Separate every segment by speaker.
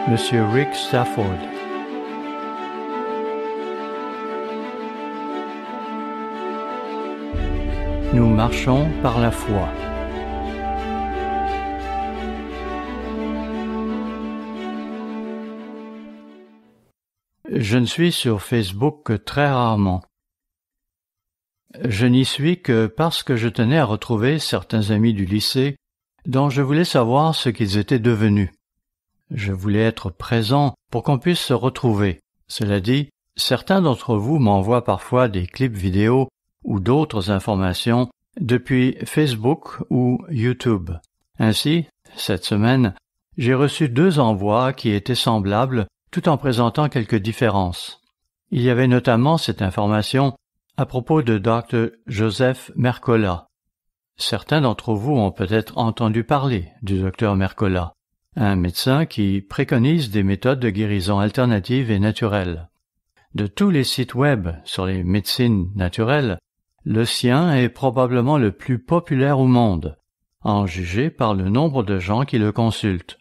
Speaker 1: Monsieur Rick Stafford. Nous marchons par la foi. Je ne suis sur Facebook que très rarement. Je n'y suis que parce que je tenais à retrouver certains amis du lycée dont je voulais savoir ce qu'ils étaient devenus. Je voulais être présent pour qu'on puisse se retrouver. Cela dit, certains d'entre vous m'envoient parfois des clips vidéo ou d'autres informations depuis Facebook ou YouTube. Ainsi, cette semaine, j'ai reçu 2 envois qui étaient semblables tout en présentant quelques différences. Il y avait notamment cette information à propos de Dr. Joseph Mercola. Certains d'entre vous ont peut-être entendu parler du Dr. Mercola, un médecin qui préconise des méthodes de guérison alternatives et naturelles. De tous les sites web sur les médecines naturelles, le sien est probablement le plus populaire au monde, en juger par le nombre de gens qui le consultent.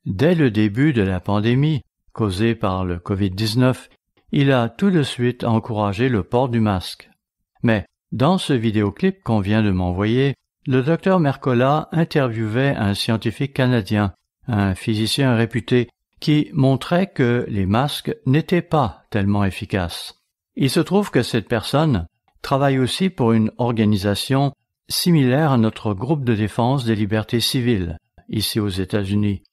Speaker 1: Dès le début de la pandémie, causée par le COVID-19, il a tout de suite encouragé le port du masque. Mais, dans ce vidéoclip qu'on vient de m'envoyer, le Dr Mercola interviewait un scientifique canadien, un physicien réputé, qui montrait que les masques n'étaient pas tellement efficaces. Il se trouve que cette personne travaille aussi pour une organisation similaire à notre groupe de défense des libertés civiles, ici aux États-Unis.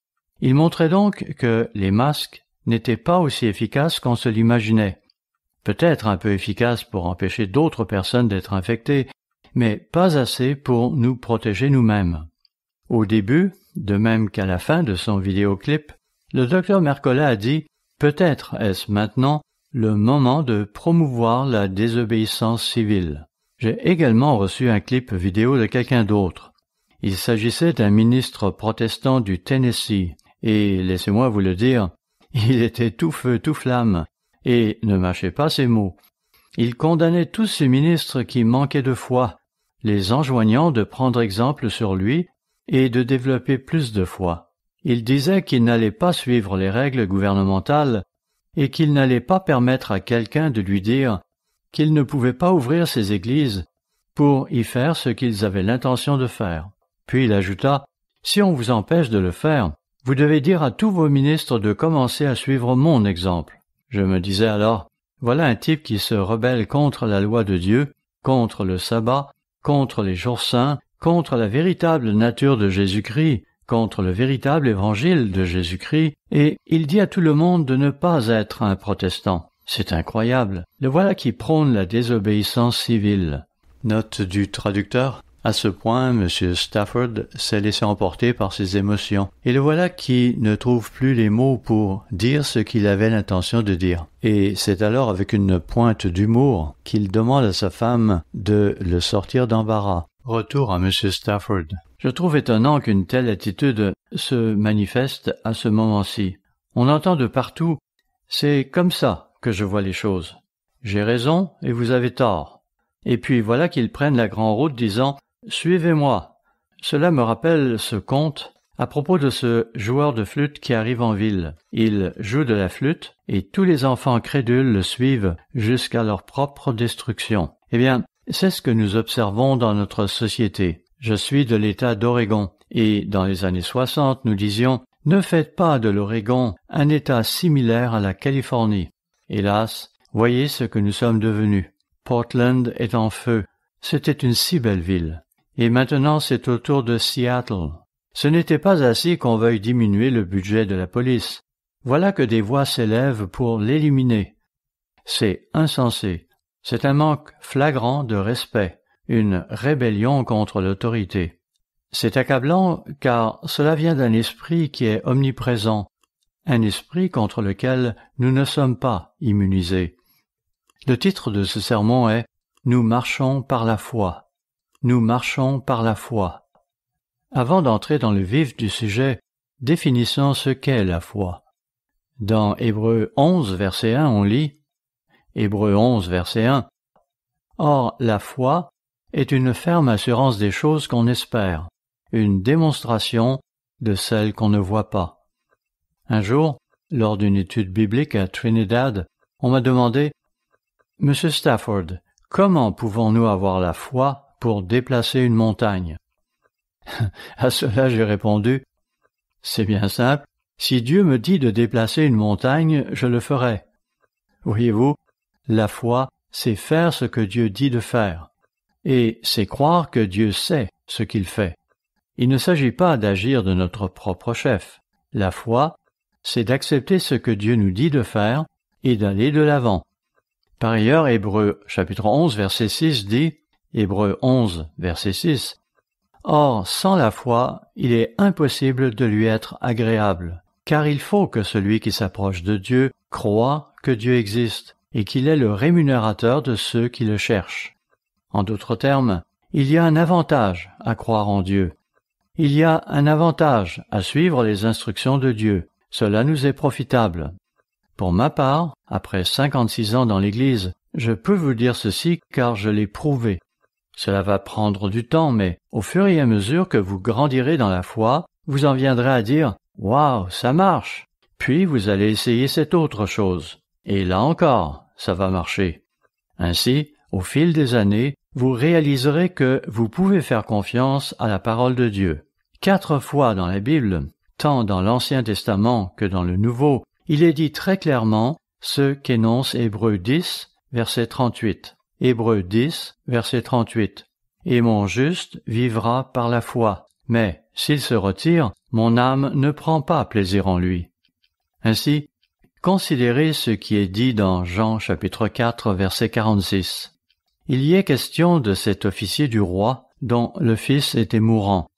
Speaker 1: Il montrait donc que les masques n'étaient pas aussi efficaces qu'on se l'imaginait. Peut-être un peu efficaces pour empêcher d'autres personnes d'être infectées, mais pas assez pour nous protéger nous-mêmes. Au début, de même qu'à la fin de son vidéoclip, le Dr Mercola a dit « Peut-être est-ce maintenant le moment de promouvoir la désobéissance civile ». J'ai également reçu un clip vidéo de quelqu'un d'autre. Il s'agissait d'un ministre protestant du Tennessee, et laissez-moi vous le dire, il était tout feu, tout flamme, et ne mâchait pas ses mots. Il condamnait tous ces ministres qui manquaient de foi, les enjoignant de prendre exemple sur lui et de développer plus de foi. Il disait qu'il n'allait pas suivre les règles gouvernementales et qu'il n'allait pas permettre à quelqu'un de lui dire qu'il ne pouvait pas ouvrir ses églises pour y faire ce qu'ils avaient l'intention de faire. Puis il ajouta « Si on vous empêche de le faire, vous devez dire à tous vos ministres de commencer à suivre mon exemple. » Je me disais alors, voilà un type qui se rebelle contre la loi de Dieu, contre le sabbat, contre les jours saints, contre la véritable nature de Jésus-Christ, contre le véritable évangile de Jésus-Christ, et il dit à tout le monde de ne pas être un protestant. C'est incroyable. Le voilà qui prône la désobéissance civile. Note du traducteur. À ce point, M. Stafford s'est laissé emporter par ses émotions, et le voilà qui ne trouve plus les mots pour dire ce qu'il avait l'intention de dire. Et c'est alors avec une pointe d'humour qu'il demande à sa femme de le sortir d'embarras. Retour à M. Stafford. Je trouve étonnant qu'une telle attitude se manifeste à ce moment-ci. On entend de partout « c'est comme ça que je vois les choses. J'ai raison et vous avez tort. » Et puis voilà qu'ils prennent la grande route disant « Suivez-moi ». Cela me rappelle ce conte à propos de ce joueur de flûte qui arrive en ville. Il joue de la flûte et tous les enfants crédules le suivent jusqu'à leur propre destruction. Eh bien, c'est ce que nous observons dans notre société. Je suis de l'État d'Oregon et dans les années 60, nous disions « Ne faites pas de l'Oregon un État similaire à la Californie ». Hélas, voyez ce que nous sommes devenus. Portland est en feu. C'était une si belle ville. Et maintenant, c'est au tour de Seattle. Ce n'était pas assez qu'on veuille diminuer le budget de la police. Voilà que des voix s'élèvent pour l'éliminer. C'est insensé. C'est un manque flagrant de respect, une rébellion contre l'autorité. C'est accablant car cela vient d'un esprit qui est omniprésent, un esprit contre lequel nous ne sommes pas immunisés. Le titre de ce sermon est « Nous marchons par la foi ». Nous marchons par la foi. Avant d'entrer dans le vif du sujet, définissons ce qu'est la foi. Dans Hébreux 11, verset 1, on lit Hébreux 11, verset 1 « Or, la foi est une ferme assurance des choses qu'on espère, une démonstration de celles qu'on ne voit pas. » Un jour, lors d'une étude biblique à Trinidad, on m'a demandé « Monsieur Stafford, comment pouvons-nous avoir la foi pour déplacer une montagne ?» À cela, j'ai répondu « C'est bien simple, si Dieu me dit de déplacer une montagne, je le ferai. » Voyez-vous, la foi, c'est faire ce que Dieu dit de faire, et c'est croire que Dieu sait ce qu'il fait. Il ne s'agit pas d'agir de notre propre chef. La foi, c'est d'accepter ce que Dieu nous dit de faire et d'aller de l'avant. Par ailleurs, Hébreux chapitre 11, verset 6 dit, Hébreux 11, verset 6, « Or, sans la foi, il est impossible de lui être agréable, car il faut que celui qui s'approche de Dieu croie que Dieu existe et qu'il est le rémunérateur de ceux qui le cherchent. » En d'autres termes, il y a un avantage à croire en Dieu. Il y a un avantage à suivre les instructions de Dieu. Cela nous est profitable. Pour ma part, après 56 ans dans l'Église, je peux vous dire ceci car je l'ai prouvé. Cela va prendre du temps, mais au fur et à mesure que vous grandirez dans la foi, vous en viendrez à dire « Waouh, ça marche !» Puis vous allez essayer cette autre chose. Et là encore, ça va marcher. Ainsi, au fil des années, vous réaliserez que vous pouvez faire confiance à la parole de Dieu. 4 fois dans la Bible, tant dans l'Ancien Testament que dans le Nouveau, il est dit très clairement ce qu'énonce Hébreux 10, verset 38. Hébreux 10, verset 38. « Et mon juste vivra par la foi, mais s'il se retire, mon âme ne prend pas plaisir en lui. » Ainsi, considérez ce qui est dit dans Jean chapitre 4, verset 46. Il y est question de cet officier du roi dont le fils était mourant.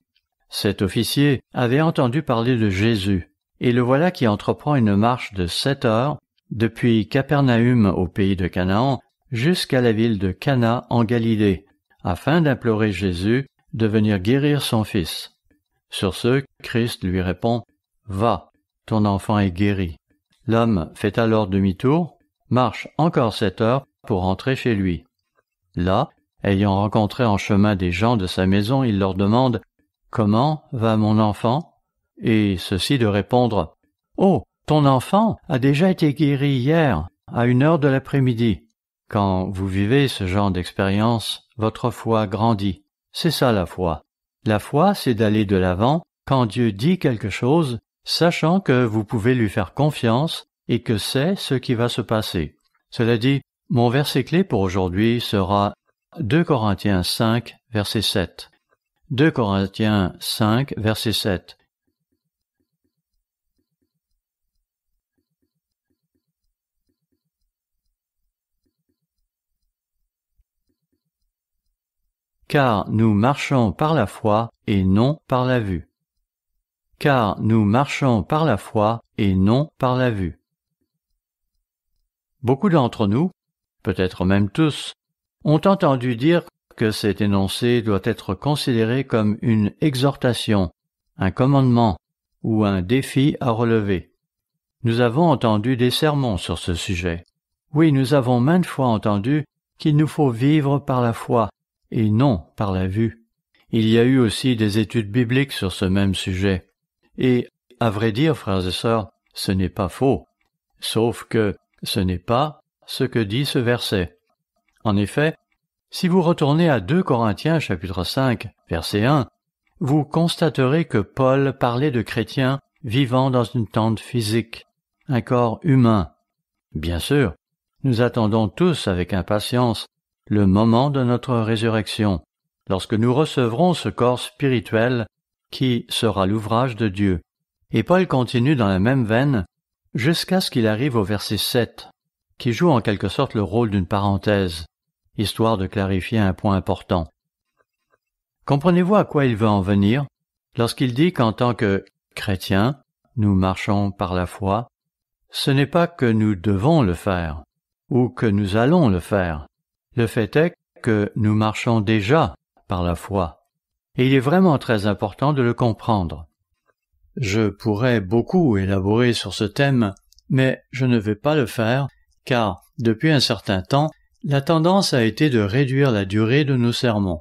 Speaker 1: Cet officier avait entendu parler de Jésus, et le voilà qui entreprend une marche de 7 heures depuis Capernaüm au pays de Canaan jusqu'à la ville de Cana en Galilée, afin d'implorer Jésus de venir guérir son fils. Sur ce, Christ lui répond « Va, ton enfant est guéri. » L'homme fait alors demi-tour, marche encore 7 heures pour rentrer chez lui. Là, ayant rencontré en chemin des gens de sa maison, il leur demande « Comment va mon enfant ?» Et ceux-ci de répondre « Oh, ton enfant a déjà été guéri hier, à 1 heure de l'après-midi. » Quand vous vivez ce genre d'expérience, votre foi grandit. C'est ça la foi. La foi, c'est d'aller de l'avant quand Dieu dit quelque chose, sachant que vous pouvez lui faire confiance et que c'est ce qui va se passer. Cela dit, mon verset clé pour aujourd'hui sera 2 Corinthiens 5, verset 7. 2 Corinthiens 5, verset 7. Car nous marchons par la foi et non par la vue. Car nous marchons par la foi et non par la vue. Beaucoup d'entre nous, peut-être même tous, ont entendu dire que cet énoncé doit être considéré comme une exhortation, un commandement ou un défi à relever. Nous avons entendu des sermons sur ce sujet. Oui, nous avons maintes fois entendu qu'il nous faut vivre par la foi et non par la vue. Il y a eu aussi des études bibliques sur ce même sujet. Et, à vrai dire, frères et sœurs, ce n'est pas faux, sauf que ce n'est pas ce que dit ce verset. En effet, si vous retournez à 2 Corinthiens chapitre 5, verset 1, vous constaterez que Paul parlait de chrétiens vivant dans une tente physique, un corps humain. Bien sûr, nous attendons tous avec impatience le moment de notre résurrection, lorsque nous recevrons ce corps spirituel qui sera l'ouvrage de Dieu. Et Paul continue dans la même veine jusqu'à ce qu'il arrive au verset 7, qui joue en quelque sorte le rôle d'une parenthèse, histoire de clarifier un point important. Comprenez-vous à quoi il veut en venir lorsqu'il dit qu'en tant que chrétiens, nous marchons par la foi? Ce n'est pas que nous devons le faire, ou que nous allons le faire. Le fait est que nous marchons déjà par la foi, et il est vraiment très important de le comprendre. Je pourrais beaucoup élaborer sur ce thème, mais je ne vais pas le faire, car, depuis un certain temps, la tendance a été de réduire la durée de nos sermons.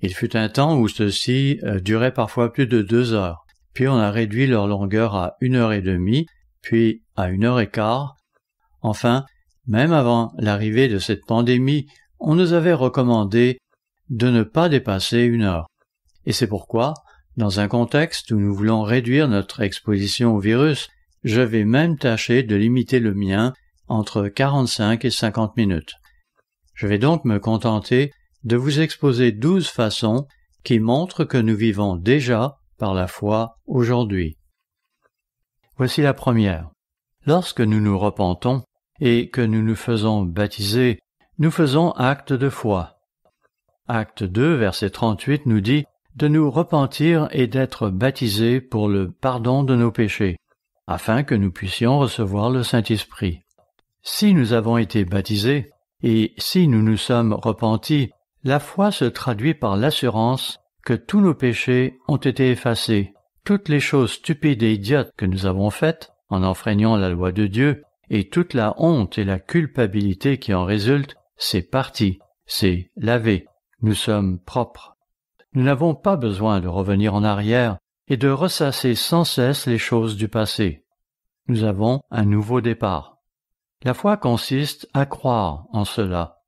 Speaker 1: Il fut un temps où ceux-ci duraient parfois plus de 2 heures, puis on a réduit leur longueur à 1h30, puis à 1h15. Enfin, même avant l'arrivée de cette pandémie, on nous avait recommandé de ne pas dépasser 1 heure. Et c'est pourquoi, dans un contexte où nous voulons réduire notre exposition au virus, je vais même tâcher de limiter le mien entre 45 et 50 minutes. Je vais donc me contenter de vous exposer 12 façons qui montrent que nous vivons déjà par la foi aujourd'hui. Voici la première. Lorsque nous nous repentons et que nous nous faisons baptiser, nous faisons acte de foi. Acte 2, verset 38 nous dit de nous repentir et d'être baptisés pour le pardon de nos péchés, afin que nous puissions recevoir le Saint-Esprit. Si nous avons été baptisés, et si nous nous sommes repentis, la foi se traduit par l'assurance que tous nos péchés ont été effacés. Toutes les choses stupides et idiotes que nous avons faites, en enfreignant la loi de Dieu, et toute la honte et la culpabilité qui en résultent, c'est parti, c'est lavé. Nous sommes propres. Nous n'avons pas besoin de revenir en arrière et de ressasser sans cesse les choses du passé. Nous avons un nouveau départ. La foi consiste à croire en cela.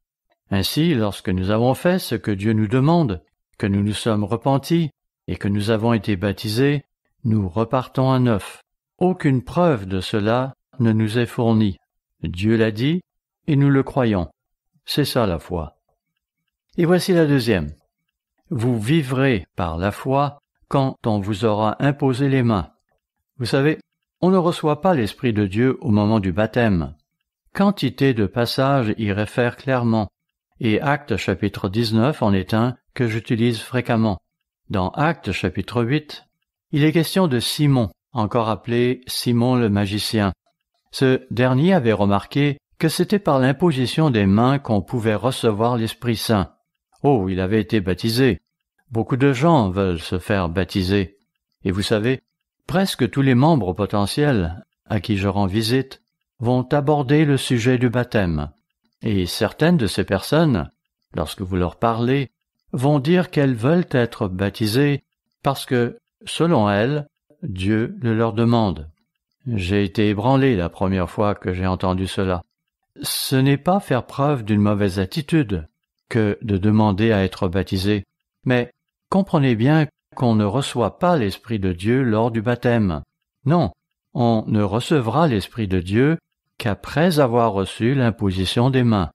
Speaker 1: Ainsi, lorsque nous avons fait ce que Dieu nous demande, que nous nous sommes repentis et que nous avons été baptisés, nous repartons à neuf. Aucune preuve de cela ne nous est fournie. Dieu l'a dit et nous le croyons. C'est ça la foi. Et voici la deuxième. Vous vivrez par la foi quand on vous aura imposé les mains. Vous savez, on ne reçoit pas l'Esprit de Dieu au moment du baptême. Quantité de passages y réfèrent clairement, et Actes chapitre 19 en est un que j'utilise fréquemment. Dans Actes chapitre 8, il est question de Simon, encore appelé Simon le magicien. Ce dernier avait remarqué que c'était par l'imposition des mains qu'on pouvait recevoir l'Esprit Saint. Oh, il avait été baptisé. Beaucoup de gens veulent se faire baptiser. Et vous savez, presque tous les membres potentiels à qui je rends visite vont aborder le sujet du baptême. Et certaines de ces personnes, lorsque vous leur parlez, vont dire qu'elles veulent être baptisées parce que, selon elles, Dieu le leur demande. J'ai été ébranlé la première fois que j'ai entendu cela. Ce n'est pas faire preuve d'une mauvaise attitude que de demander à être baptisé, mais comprenez bien qu'on ne reçoit pas l'Esprit de Dieu lors du baptême. Non, on ne recevra l'Esprit de Dieu qu'après avoir reçu l'imposition des mains.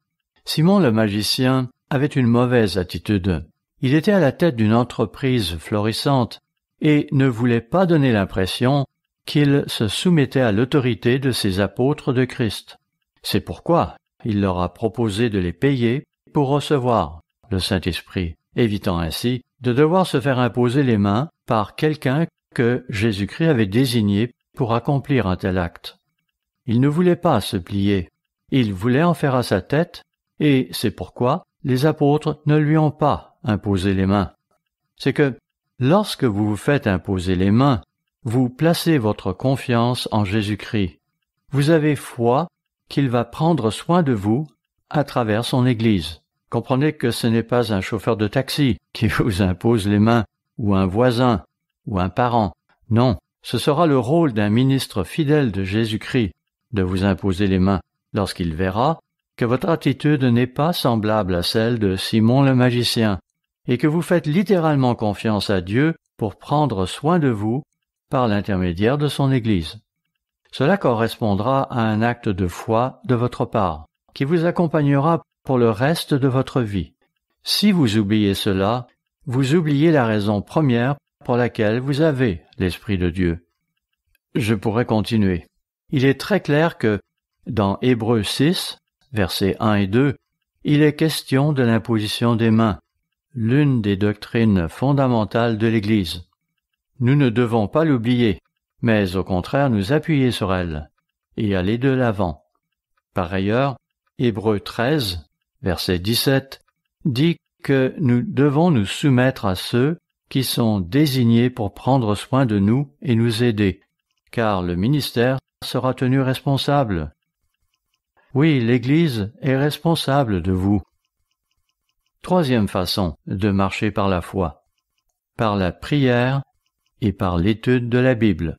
Speaker 1: Simon le magicien avait une mauvaise attitude. Il était à la tête d'une entreprise florissante et ne voulait pas donner l'impression qu'il se soumettait à l'autorité de ses apôtres de Christ. C'est pourquoi il leur a proposé de les payer pour recevoir le Saint-Esprit, évitant ainsi de devoir se faire imposer les mains par quelqu'un que Jésus-Christ avait désigné pour accomplir un tel acte. Il ne voulait pas se plier, il voulait en faire à sa tête, et c'est pourquoi les apôtres ne lui ont pas imposé les mains. C'est que, lorsque vous vous faites imposer les mains, vous placez votre confiance en Jésus-Christ. Vous avez foi qu'il va prendre soin de vous à travers son Église. Comprenez que ce n'est pas un chauffeur de taxi qui vous impose les mains, ou un voisin, ou un parent. Non, ce sera le rôle d'un ministre fidèle de Jésus-Christ de vous imposer les mains lorsqu'il verra que votre attitude n'est pas semblable à celle de Simon le magicien, et que vous faites littéralement confiance à Dieu pour prendre soin de vous par l'intermédiaire de son Église. Cela correspondra à un acte de foi de votre part, qui vous accompagnera pour le reste de votre vie. Si vous oubliez cela, vous oubliez la raison première pour laquelle vous avez l'Esprit de Dieu. Je pourrais continuer. Il est très clair que, dans Hébreux 6, versets 1 et 2, il est question de l'imposition des mains, l'une des doctrines fondamentales de l'Église. Nous ne devons pas l'oublier, mais au contraire nous appuyer sur elle et aller de l'avant. Par ailleurs, Hébreux 13, verset 17, dit que nous devons nous soumettre à ceux qui sont désignés pour prendre soin de nous et nous aider, car le ministère sera tenu responsable. Oui, l'Église est responsable de vous. Troisième façon de marcher par la foi, par la prière et par l'étude de la Bible.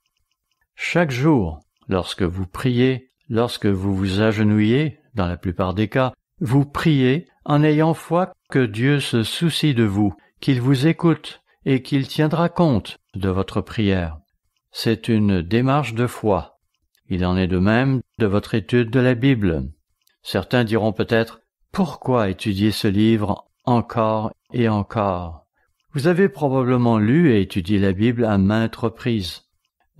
Speaker 1: Chaque jour, lorsque vous priez, lorsque vous vous agenouillez, dans la plupart des cas, vous priez en ayant foi que Dieu se soucie de vous, qu'il vous écoute et qu'il tiendra compte de votre prière. C'est une démarche de foi. Il en est de même de votre étude de la Bible. Certains diront peut-être « Pourquoi étudier ce livre encore et encore ?» Vous avez probablement lu et étudié la Bible à maintes reprises.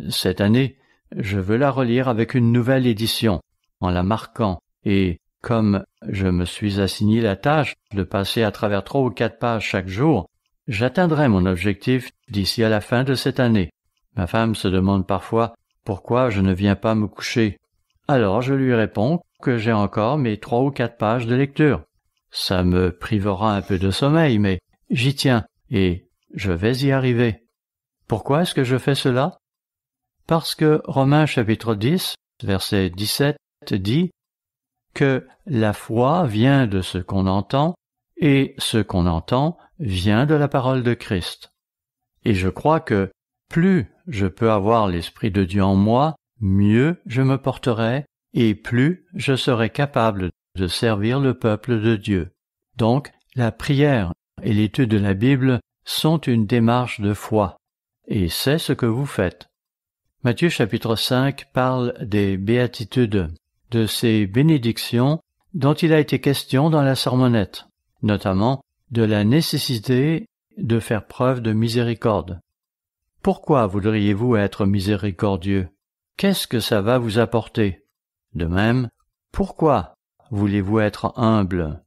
Speaker 1: Cette année, je veux la relire avec une nouvelle édition, en la marquant, et comme je me suis assigné la tâche de passer à travers 3 ou 4 pages chaque jour, j'atteindrai mon objectif d'ici à la fin de cette année. Ma femme se demande parfois pourquoi je ne viens pas me coucher. Alors je lui réponds que j'ai encore mes 3 ou 4 pages de lecture. Ça me privera un peu de sommeil, mais j'y tiens et je vais y arriver. Pourquoi est-ce que je fais cela? Parce que Romains chapitre 10, verset 17 dit que la foi vient de ce qu'on entend et ce qu'on entend vient de la parole de Christ. Et je crois que plus je peux avoir l'Esprit de Dieu en moi, mieux je me porterai et plus je serai capable de servir le peuple de Dieu. Donc, la prière et l'étude de la Bible sont une démarche de foi, et c'est ce que vous faites. Matthieu chapitre 5 parle des béatitudes, de ces bénédictions dont il a été question dans la sermonnette, notamment de la nécessité de faire preuve de miséricorde. Pourquoi voudriez-vous être miséricordieux? Qu'est-ce que ça va vous apporter? De même, pourquoi voulez-vous être humble?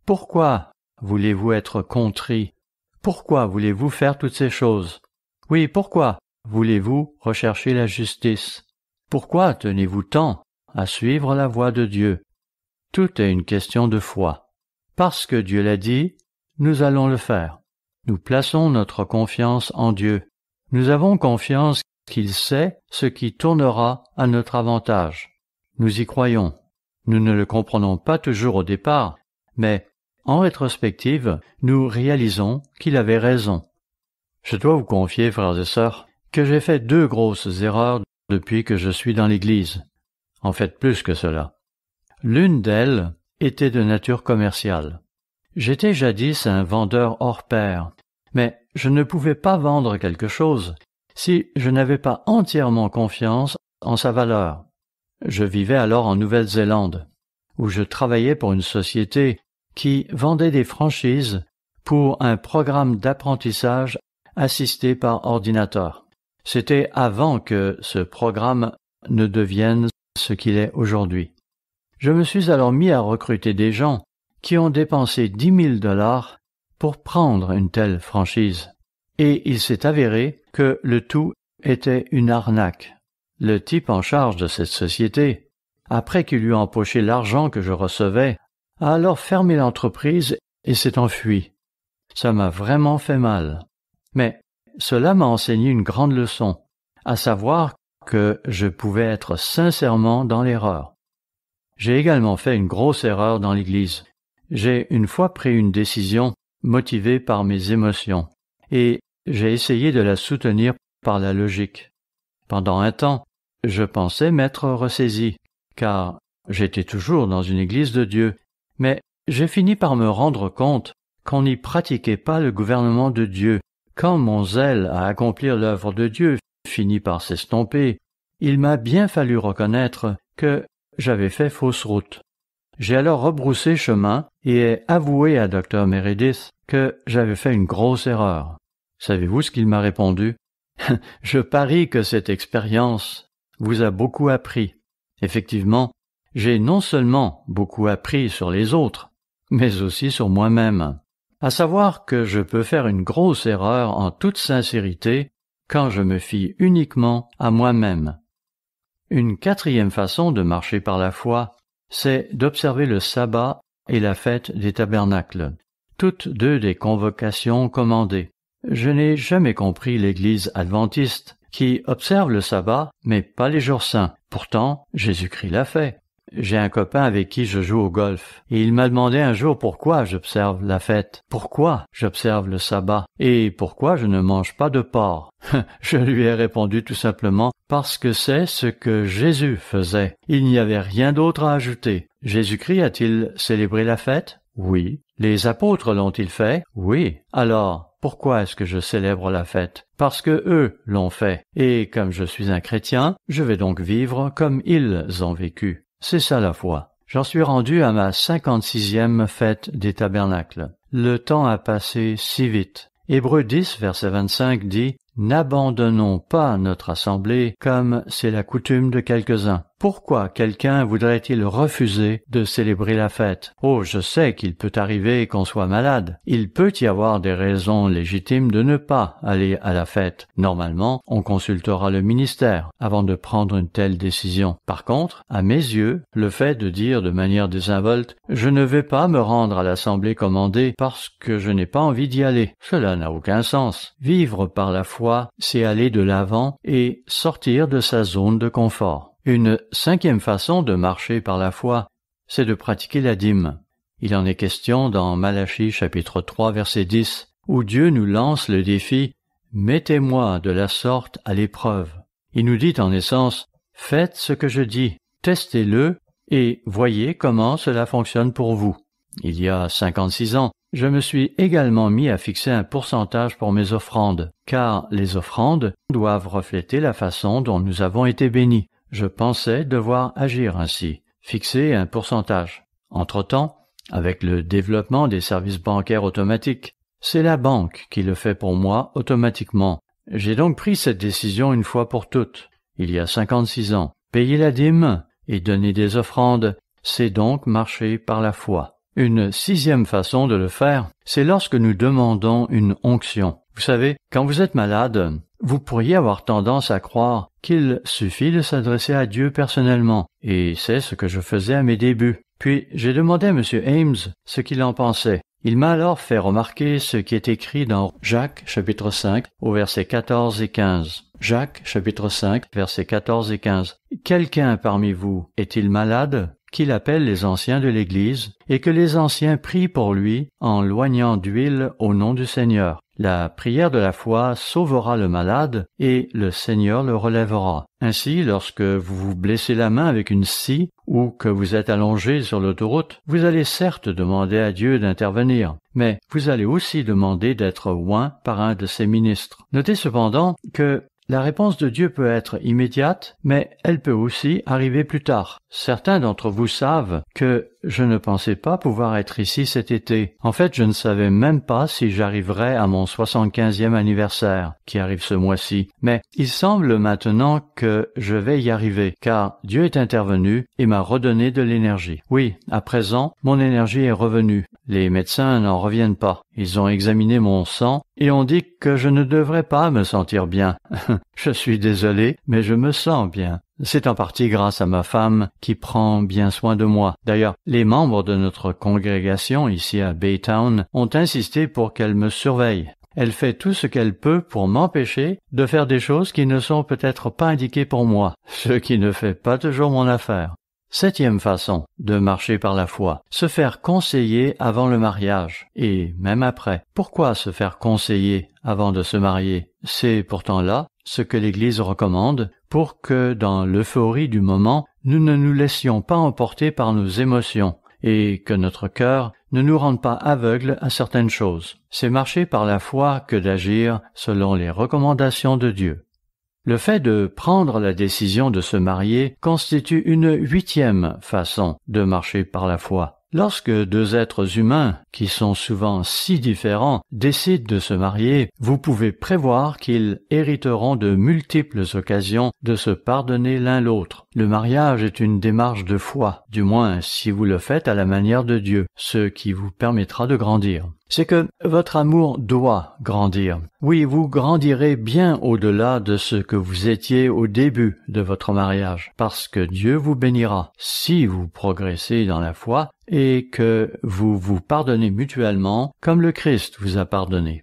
Speaker 1: Pourquoi voulez-vous être contrit? Pourquoi voulez-vous faire toutes ces choses? Oui, pourquoi voulez-vous rechercher la justice? Pourquoi tenez-vous tant à suivre la voie de Dieu? Tout est une question de foi. Parce que Dieu l'a dit, nous allons le faire. Nous plaçons notre confiance en Dieu. Nous avons confiance qu'il sait ce qui tournera à notre avantage. Nous y croyons. Nous ne le comprenons pas toujours au départ, mais en rétrospective, nous réalisons qu'il avait raison. Je dois vous confier, frères et sœurs, que j'ai fait 2 grosses erreurs depuis que je suis dans l'Église. En fait, plus que cela. L'une d'elles était de nature commerciale. J'étais jadis un vendeur hors pair, mais je ne pouvais pas vendre quelque chose si je n'avais pas entièrement confiance en sa valeur. Je vivais alors en Nouvelle-Zélande, où je travaillais pour une société qui vendait des franchises pour un programme d'apprentissage assisté par ordinateur. C'était avant que ce programme ne devienne ce qu'il est aujourd'hui. Je me suis alors mis à recruter des gens qui ont dépensé 10 000 $ pour prendre une telle franchise. Et il s'est avéré que le tout était une arnaque. Le type en charge de cette société, après qu'il eut empoché l'argent que je recevais, a alors fermé l'entreprise et s'est enfui. Ça m'a vraiment fait mal. Mais cela m'a enseigné une grande leçon, à savoir que je pouvais être sincèrement dans l'erreur. J'ai également fait une grosse erreur dans l'Église. J'ai une fois pris une décision motivée par mes émotions, et j'ai essayé de la soutenir par la logique. Pendant un temps, je pensais m'être ressaisi, car j'étais toujours dans une église de Dieu, mais j'ai fini par me rendre compte qu'on n'y pratiquait pas le gouvernement de Dieu. Quand mon zèle à accomplir l'œuvre de Dieu finit par s'estomper, il m'a bien fallu reconnaître que j'avais fait fausse route. J'ai alors rebroussé chemin et ai avoué à Dr. Meredith que j'avais fait une grosse erreur. Savez-vous ce qu'il m'a répondu? Je parie que cette expérience vous a beaucoup appris. Effectivement, j'ai non seulement beaucoup appris sur les autres, mais aussi sur moi-même. À savoir que je peux faire une grosse erreur en toute sincérité quand je me fie uniquement à moi-même. Une 4e façon de marcher par la foi, c'est d'observer le sabbat et la fête des tabernacles, toutes 2 des convocations commandées. Je n'ai jamais compris l'Église adventiste qui observe le sabbat, mais pas les jours saints. Pourtant, Jésus-Christ l'a fait. J'ai un copain avec qui je joue au golf, et il m'a demandé un jour pourquoi j'observe la fête, pourquoi j'observe le sabbat, et pourquoi je ne mange pas de porc. Je lui ai répondu tout simplement parce que c'est ce que Jésus faisait. Il n'y avait rien d'autre à ajouter. Jésus-Christ a-t-il célébré la fête? Oui. Les apôtres l'ont-ils fait? Oui. Alors, pourquoi est-ce que je célèbre la fête? Parce que eux l'ont fait. Et comme je suis un chrétien, je vais donc vivre comme ils ont vécu. C'est ça la foi. J'en suis rendu à ma 56e fête des tabernacles. Le temps a passé si vite. Hébreux 10, verset 25 dit « N'abandonnons pas notre assemblée comme c'est la coutume de quelques-uns. » Pourquoi quelqu'un voudrait-il refuser de célébrer la fête? Oh, je sais qu'il peut arriver qu'on soit malade. Il peut y avoir des raisons légitimes de ne pas aller à la fête. Normalement, on consultera le ministère avant de prendre une telle décision. Par contre, à mes yeux, le fait de dire de manière désinvolte « Je ne vais pas me rendre à l'assemblée commandée parce que je n'ai pas envie d'y aller », cela n'a aucun sens. Vivre par la foi, c'est aller de l'avant et sortir de sa zone de confort. Une 5e façon de marcher par la foi, c'est de pratiquer la dîme. Il en est question dans Malachie chapitre 3 verset 10, où Dieu nous lance le défi « Mettez-moi de la sorte à l'épreuve ». Il nous dit en essence « Faites ce que je dis, testez-le et voyez comment cela fonctionne pour vous ». Il y a 56 ans, je me suis également mis à fixer un pourcentage pour mes offrandes, car les offrandes doivent refléter la façon dont nous avons été bénis. Je pensais devoir agir ainsi, fixer un pourcentage. Entre-temps, avec le développement des services bancaires automatiques, c'est la banque qui le fait pour moi automatiquement. J'ai donc pris cette décision une fois pour toutes, il y a 56 ans. Payer la dîme et donner des offrandes, c'est donc marcher par la foi. Une 6e façon de le faire, c'est lorsque nous demandons une onction. Vous savez, quand vous êtes malade, vous pourriez avoir tendance à croire qu'il suffit de s'adresser à Dieu personnellement, et c'est ce que je faisais à mes débuts. Puis j'ai demandé à M. Ames ce qu'il en pensait. Il m'a alors fait remarquer ce qui est écrit dans Jacques chapitre 5 au verset 14 et 15. Jacques chapitre 5 versets 14 et 15. « Quelqu'un parmi vous est-il malade ? Qu'il appelle les anciens de l'Église, et que les anciens prient pour lui en loignant d'huile au nom du Seigneur. La prière de la foi sauvera le malade, et le Seigneur le relèvera. Ainsi, lorsque vous vous blessez la main avec une scie, ou que vous êtes allongé sur l'autoroute, vous allez certes demander à Dieu d'intervenir, mais vous allez aussi demander d'être oint par un de ses ministres. Notez cependant que la réponse de Dieu peut être immédiate, mais elle peut aussi arriver plus tard. Certains d'entre vous savent que je ne pensais pas pouvoir être ici cet été. En fait, je ne savais même pas si j'arriverais à mon 75e anniversaire, qui arrive ce mois-ci. Mais il semble maintenant que je vais y arriver, car Dieu est intervenu et m'a redonné de l'énergie. Oui, à présent, mon énergie est revenue. Les médecins n'en reviennent pas. Ils ont examiné mon sang et ont dit que je ne devrais pas me sentir bien. Je suis désolé, mais je me sens bien. C'est en partie grâce à ma femme qui prend bien soin de moi. D'ailleurs, les membres de notre congrégation ici à Baytown ont insisté pour qu'elle me surveille. Elle fait tout ce qu'elle peut pour m'empêcher de faire des choses qui ne sont peut-être pas indiquées pour moi, ce qui ne fait pas toujours mon affaire. 7e façon de marcher par la foi, se faire conseiller avant le mariage et même après. Pourquoi se faire conseiller avant de se marier? C'est pourtant là ce que l'Église recommande pour que dans l'euphorie du moment, nous ne nous laissions pas emporter par nos émotions et que notre cœur ne nous rende pas aveugles à certaines choses. C'est marcher par la foi que d'agir selon les recommandations de Dieu. Le fait de prendre la décision de se marier constitue une 8e façon de marcher par la foi. Lorsque deux êtres humains, qui sont souvent si différents, décident de se marier, vous pouvez prévoir qu'ils hériteront de multiples occasions de se pardonner l'un l'autre. Le mariage est une démarche de foi, du moins si vous le faites à la manière de Dieu, ce qui vous permettra de grandir. C'est que votre amour doit grandir. Oui, vous grandirez bien au-delà de ce que vous étiez au début de votre mariage, parce que Dieu vous bénira si vous progressez dans la foi et que vous vous pardonnez mutuellement comme le Christ vous a pardonné.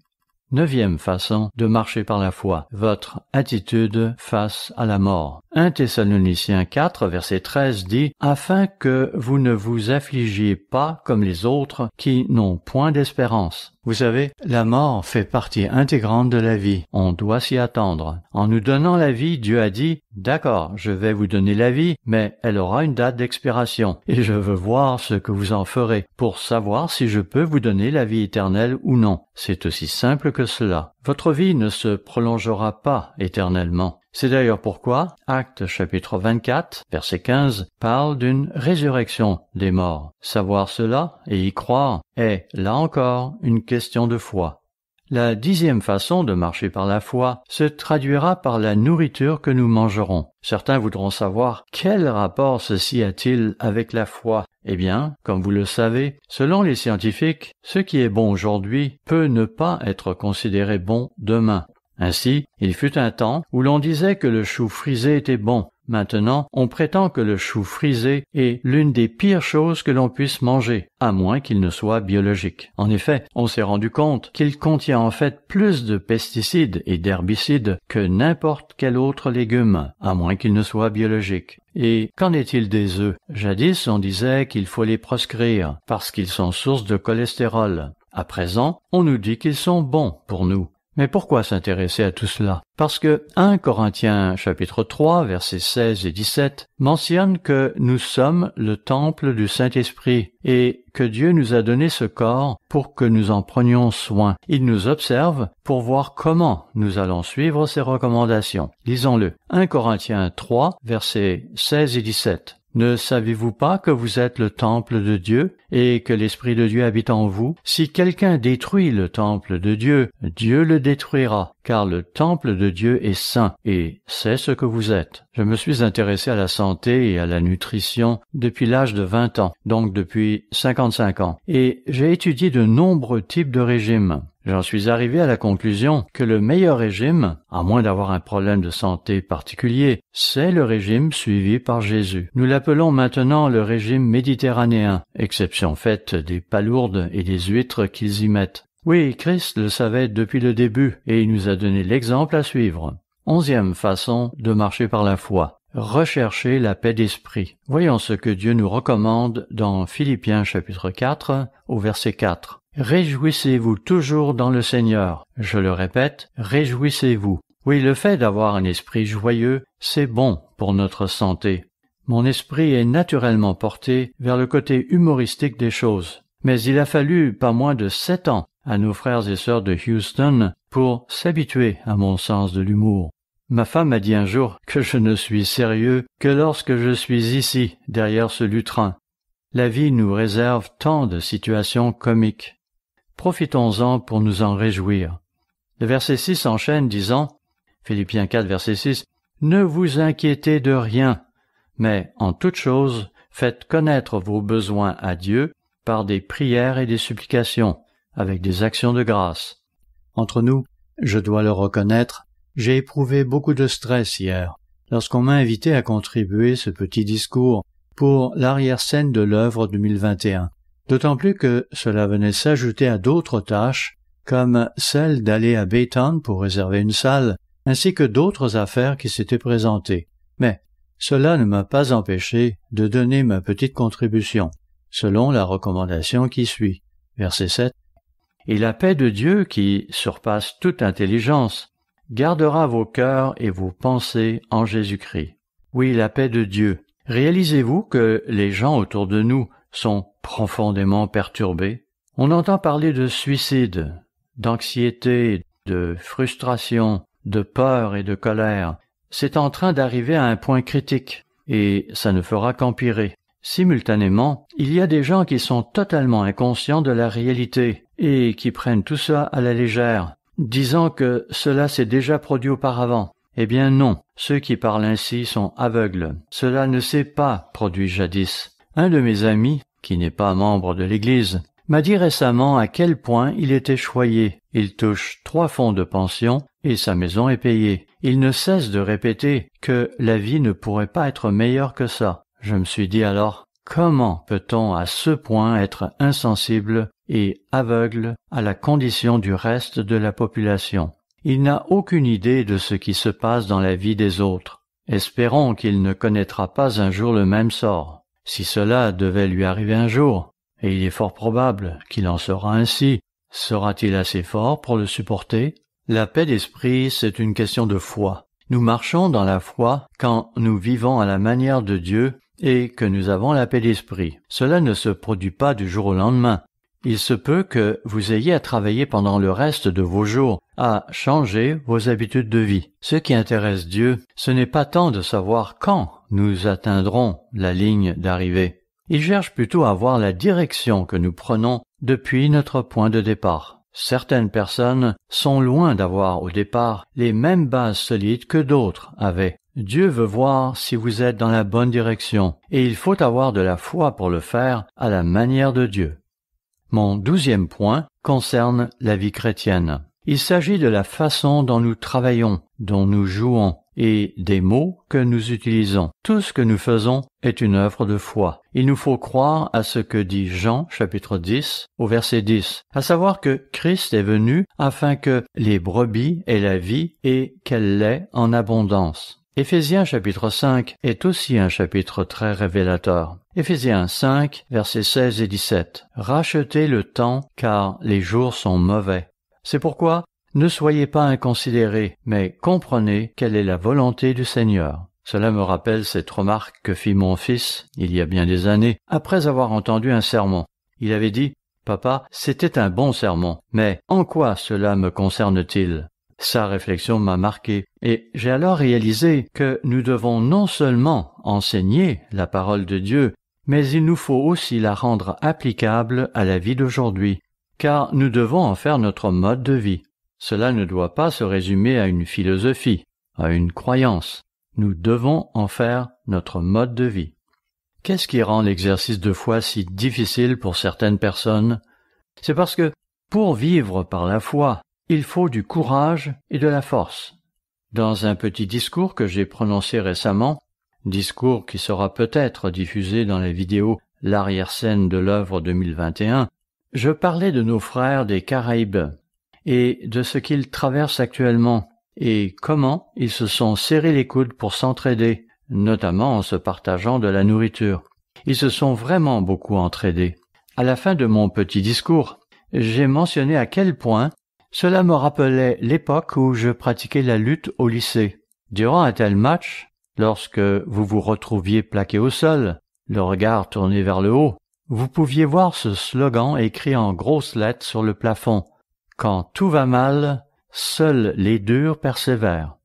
Speaker 1: 9e façon de marcher par la foi, votre attitude face à la mort. 1 Thessaloniciens 4, verset 13 dit « Afin que vous ne vous affligiez pas comme les autres qui n'ont point d'espérance. » Vous savez, la mort fait partie intégrante de la vie. On doit s'y attendre. En nous donnant la vie, Dieu a dit « D'accord, je vais vous donner la vie, mais elle aura une date d'expiration. Et je veux voir ce que vous en ferez pour savoir si je peux vous donner la vie éternelle ou non. » C'est aussi simple que cela. Votre vie ne se prolongera pas éternellement. C'est d'ailleurs pourquoi Actes chapitre 24, verset 15, parle d'une résurrection des morts. Savoir cela et y croire est, là encore, une question de foi. La 10e façon de marcher par la foi se traduira par la nourriture que nous mangerons. Certains voudront savoir quel rapport ceci a-t-il avec la foi. Eh bien, comme vous le savez, selon les scientifiques, ce qui est bon aujourd'hui peut ne pas être considéré bon demain. Ainsi, il fut un temps où l'on disait que le chou frisé était bon. Maintenant, on prétend que le chou frisé est l'une des pires choses que l'on puisse manger, à moins qu'il ne soit biologique. En effet, on s'est rendu compte qu'il contient en fait plus de pesticides et d'herbicides que n'importe quel autre légume, à moins qu'il ne soit biologique. Et qu'en est-il des œufs? Jadis, on disait qu'il faut les proscrire, parce qu'ils sont source de cholestérol. À présent, on nous dit qu'ils sont bons pour nous. Mais pourquoi s'intéresser à tout cela? Parce que 1 Corinthiens chapitre 3, versets 16 et 17 mentionne que nous sommes le temple du Saint-Esprit et que Dieu nous a donné ce corps pour que nous en prenions soin. Il nous observe pour voir comment nous allons suivre ses recommandations. Lisons-le. 1 Corinthiens 3, versets 16 et 17. Ne savez-vous pas que vous êtes le temple de Dieu et que l'Esprit de Dieu habite en vous? Si quelqu'un détruit le temple de Dieu, Dieu le détruira, car le temple de Dieu est saint et c'est ce que vous êtes. Je me suis intéressé à la santé et à la nutrition depuis l'âge de 20 ans, donc depuis 55 ans, et j'ai étudié de nombreux types de régimes. J'en suis arrivé à la conclusion que le meilleur régime, à moins d'avoir un problème de santé particulier, c'est le régime suivi par Jésus. Nous l'appelons maintenant le régime méditerranéen, exception faite des palourdes et des huîtres qu'ils y mettent. Oui, Christ le savait depuis le début et il nous a donné l'exemple à suivre. 11e façon de marcher par la foi. Rechercher la paix d'esprit. Voyons ce que Dieu nous recommande dans Philippiens chapitre 4 au verset 4. Réjouissez-vous toujours dans le Seigneur. Je le répète, réjouissez-vous. Oui, le fait d'avoir un esprit joyeux, c'est bon pour notre santé. Mon esprit est naturellement porté vers le côté humoristique des choses. Mais il a fallu pas moins de 7 ans à nos frères et sœurs de Houston pour s'habituer à mon sens de l'humour. Ma femme m'a dit un jour que je ne suis sérieux que lorsque je suis ici, derrière ce lutrin. La vie nous réserve tant de situations comiques. Profitons-en pour nous en réjouir. Le verset 6 enchaîne disant, Philippiens 4, verset 6, « Ne vous inquiétez de rien, mais en toute chose, faites connaître vos besoins à Dieu par des prières et des supplications, avec des actions de grâce. » Entre nous, je dois le reconnaître, j'ai éprouvé beaucoup de stress hier, lorsqu'on m'a invité à contribuer ce petit discours pour l'arrière-scène de l'œuvre 2021. D'autant plus que cela venait s'ajouter à d'autres tâches, comme celle d'aller à Baytown pour réserver une salle, ainsi que d'autres affaires qui s'étaient présentées. Mais cela ne m'a pas empêché de donner ma petite contribution, selon la recommandation qui suit. Verset 7. « Et la paix de Dieu, qui surpasse toute intelligence, gardera vos cœurs et vos pensées en Jésus-Christ. » Oui, la paix de Dieu. Réalisez-vous que les gens autour de nous sont profondément perturbés? On entend parler de suicide, d'anxiété, de frustration, de peur et de colère. C'est en train d'arriver à un point critique, et ça ne fera qu'empirer. Simultanément, il y a des gens qui sont totalement inconscients de la réalité et qui prennent tout ça à la légère, disant que cela s'est déjà produit auparavant. Eh bien non, ceux qui parlent ainsi sont aveugles. Cela ne s'est pas produit jadis. Un de mes amis, qui n'est pas membre de l'Église, m'a dit récemment à quel point il était choyé. Il touche 3 fonds de pension et sa maison est payée. Il ne cesse de répéter que la vie ne pourrait pas être meilleure que ça. Je me suis dit alors, comment peut-on à ce point être insensible et aveugle à la condition du reste de la population? Il n'a aucune idée de ce qui se passe dans la vie des autres. Espérons qu'il ne connaîtra pas un jour le même sort. Si cela devait lui arriver un jour, et il est fort probable qu'il en sera ainsi, sera-t-il assez fort pour le supporter? La paix d'esprit, c'est une question de foi. Nous marchons dans la foi quand nous vivons à la manière de Dieu et que nous avons la paix d'esprit. Cela ne se produit pas du jour au lendemain. Il se peut que vous ayez à travailler pendant le reste de vos jours, à changer vos habitudes de vie. Ce qui intéresse Dieu, ce n'est pas tant de savoir quand nous atteindrons la ligne d'arrivée. Il cherche plutôt à voir la direction que nous prenons depuis notre point de départ. Certaines personnes sont loin d'avoir au départ les mêmes bases solides que d'autres avaient. Dieu veut voir si vous êtes dans la bonne direction, et il faut avoir de la foi pour le faire à la manière de Dieu. Mon 12e point concerne la vie chrétienne. Il s'agit de la façon dont nous travaillons, dont nous jouons, et des mots que nous utilisons. Tout ce que nous faisons est une œuvre de foi. Il nous faut croire à ce que dit Jean, chapitre 10, au verset 10, à savoir que Christ est venu afin que les brebis aient la vie et qu'elle l'ait en abondance. Éphésiens chapitre 5 est aussi un chapitre très révélateur. Éphésiens 5, versets 16 et 17. « Rachetez le temps, car les jours sont mauvais. C'est pourquoi ne soyez pas inconsidérés, mais comprenez quelle est la volonté du Seigneur. » Cela me rappelle cette remarque que fit mon fils, il y a bien des années, après avoir entendu un sermon. Il avait dit « Papa, c'était un bon sermon, mais en quoi cela me concerne-t-il » Sa réflexion m'a marqué, et j'ai alors réalisé que nous devons non seulement enseigner la parole de Dieu, mais il nous faut aussi la rendre applicable à la vie d'aujourd'hui, car nous devons en faire notre mode de vie. Cela ne doit pas se résumer à une philosophie, à une croyance. Nous devons en faire notre mode de vie. Qu'est-ce qui rend l'exercice de foi si difficile pour certaines personnes? C'est parce que, pour vivre par la foi, il faut du courage et de la force. Dans un petit discours que j'ai prononcé récemment, discours qui sera peut-être diffusé dans la vidéo L'arrière-scène de l'œuvre 2021, je parlais de nos frères des Caraïbes et de ce qu'ils traversent actuellement et comment ils se sont serrés les coudes pour s'entraider, notamment en se partageant de la nourriture. Ils se sont vraiment beaucoup entraidés. À la fin de mon petit discours, j'ai mentionné à quel point cela me rappelait l'époque où je pratiquais la lutte au lycée. Durant un tel match, lorsque vous vous retrouviez plaqué au sol, le regard tourné vers le haut, vous pouviez voir ce slogan écrit en grosses lettres sur le plafond. « Quand tout va mal, seuls les durs persévèrent. »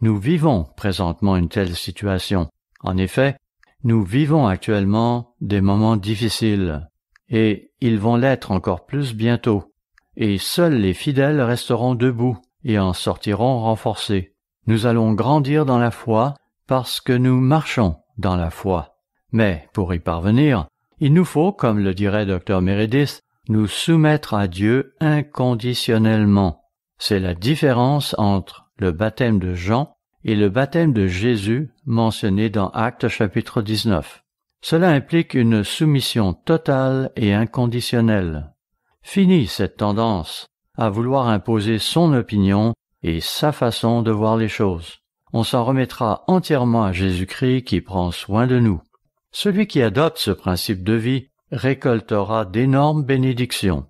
Speaker 1: Nous vivons présentement une telle situation. En effet, nous vivons actuellement des moments difficiles, et ils vont l'être encore plus bientôt. Et seuls les fidèles resteront debout et en sortiront renforcés. Nous allons grandir dans la foi parce que nous marchons dans la foi. Mais pour y parvenir, il nous faut, comme le dirait Dr Meredith, nous soumettre à Dieu inconditionnellement. C'est la différence entre le baptême de Jean et le baptême de Jésus mentionné dans Actes chapitre 19. Cela implique une soumission totale et inconditionnelle. Fini cette tendance à vouloir imposer son opinion et sa façon de voir les choses. On s'en remettra entièrement à Jésus-Christ qui prend soin de nous. Celui qui adopte ce principe de vie récoltera d'énormes bénédictions.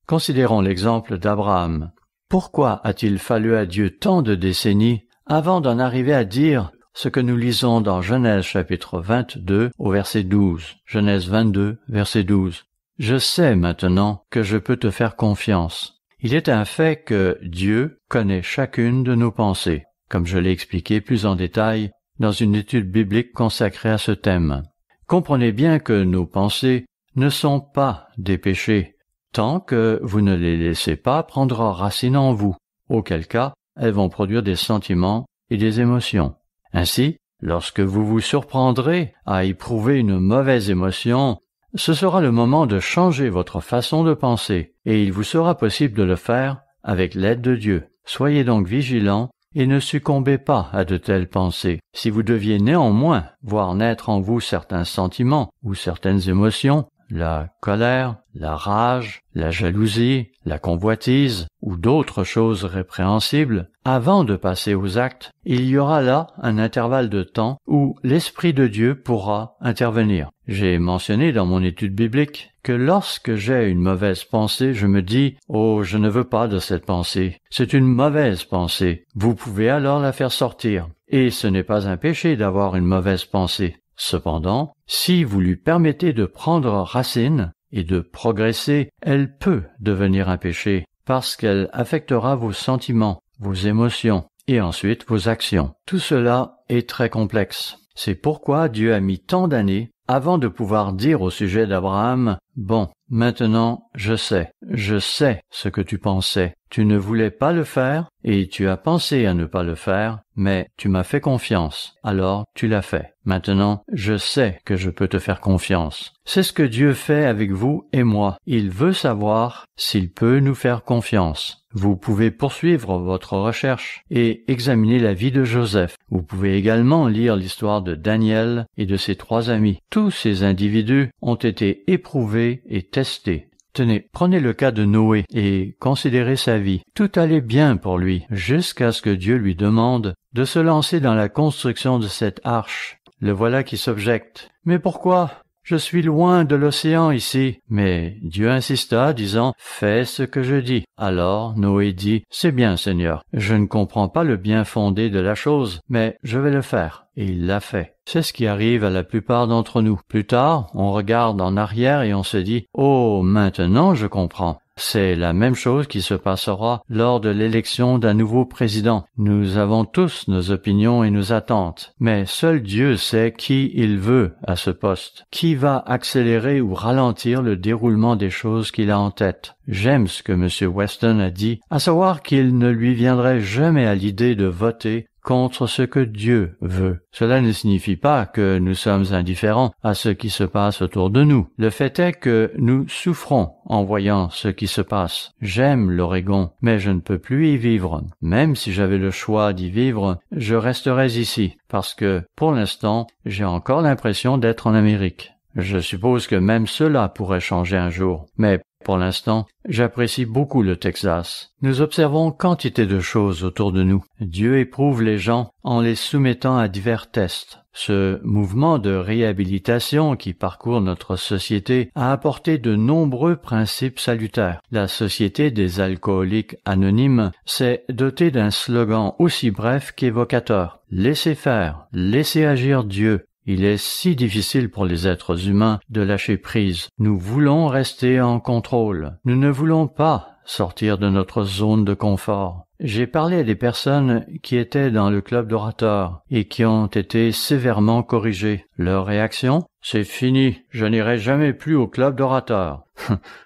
Speaker 1: Considérons l'exemple d'Abraham. Pourquoi a-t-il fallu à Dieu tant de décennies avant d'en arriver à dire ce que nous lisons dans Genèse chapitre 22 au verset 12, Genèse 22, verset 12. « Je sais maintenant que je peux te faire confiance. » Il est un fait que Dieu connaît chacune de nos pensées, comme je l'ai expliqué plus en détail dans une étude biblique consacrée à ce thème. Comprenez bien que nos pensées ne sont pas des péchés, tant que vous ne les laissez pas prendre racine en vous, auquel cas elles vont produire des sentiments et des émotions. Ainsi, lorsque vous vous surprendrez à éprouver une mauvaise émotion, ce sera le moment de changer votre façon de penser, et il vous sera possible de le faire avec l'aide de Dieu. Soyez donc vigilants et ne succombez pas à de telles pensées. Si vous deviez néanmoins voir naître en vous certains sentiments ou certaines émotions, la colère, la rage, la jalousie, la convoitise ou d'autres choses répréhensibles, avant de passer aux actes, il y aura là un intervalle de temps où l'Esprit de Dieu pourra intervenir. J'ai mentionné dans mon étude biblique que lorsque j'ai une mauvaise pensée, je me dis « Oh, je ne veux pas de cette pensée. C'est une mauvaise pensée. » Vous pouvez alors la faire sortir. Et ce n'est pas un péché d'avoir une mauvaise pensée. Cependant, si vous lui permettez de prendre racine et de progresser, elle peut devenir un péché parce qu'elle affectera vos sentiments, vos émotions et ensuite vos actions. Tout cela est très complexe. C'est pourquoi Dieu a mis tant d'années avant de pouvoir dire au sujet d'Abraham « Bon, maintenant je sais ce que tu pensais. Tu ne voulais pas le faire et tu as pensé à ne pas le faire, mais tu m'as fait confiance, alors tu l'as fait. Maintenant, je sais que je peux te faire confiance. » C'est ce que Dieu fait avec vous et moi. Il veut savoir s'il peut nous faire confiance. Vous pouvez poursuivre votre recherche et examiner la vie de Joseph. Vous pouvez également lire l'histoire de Daniel et de ses 3 amis. Tous ces individus ont été éprouvés et testés. Tenez, prenez le cas de Noé et considérez sa vie. Tout allait bien pour lui, jusqu'à ce que Dieu lui demande de se lancer dans la construction de cette arche. Le voilà qui s'objecte. « Mais pourquoi ? Je suis loin de l'océan ici. » Mais Dieu insista, disant « Fais ce que je dis. » Alors Noé dit « C'est bien, Seigneur. Je ne comprends pas le bien fondé de la chose, mais je vais le faire. » Et il l'a fait. C'est ce qui arrive à la plupart d'entre nous. Plus tard, on regarde en arrière et on se dit « Oh, maintenant je comprends. » C'est la même chose qui se passera lors de l'élection d'un nouveau président. Nous avons tous nos opinions et nos attentes, mais seul Dieu sait qui il veut à ce poste, qui va accélérer ou ralentir le déroulement des choses qu'il a en tête. J'aime ce que M. Weston a dit, à savoir qu'il ne lui viendrait jamais à l'idée de voter contre ce que Dieu veut. Cela ne signifie pas que nous sommes indifférents à ce qui se passe autour de nous. Le fait est que nous souffrons en voyant ce qui se passe. J'aime l'Oregon, mais je ne peux plus y vivre. Même si j'avais le choix d'y vivre, je resterais ici, parce que, pour l'instant, j'ai encore l'impression d'être en Amérique. Je suppose que même cela pourrait changer un jour, mais pour l'instant, j'apprécie beaucoup le Texas. Nous observons quantité de choses autour de nous. Dieu éprouve les gens en les soumettant à divers tests. Ce mouvement de réhabilitation qui parcourt notre société a apporté de nombreux principes salutaires. La Société des alcooliques anonymes s'est dotée d'un slogan aussi bref qu'évocateur. Laissez faire, laissez agir Dieu. Il est si difficile pour les êtres humains de lâcher prise. Nous voulons rester en contrôle. Nous ne voulons pas sortir de notre zone de confort. J'ai parlé à des personnes qui étaient dans le club d'orateurs et qui ont été sévèrement corrigées. Leur réaction ? C'est fini, je n'irai jamais plus au club d'orateurs.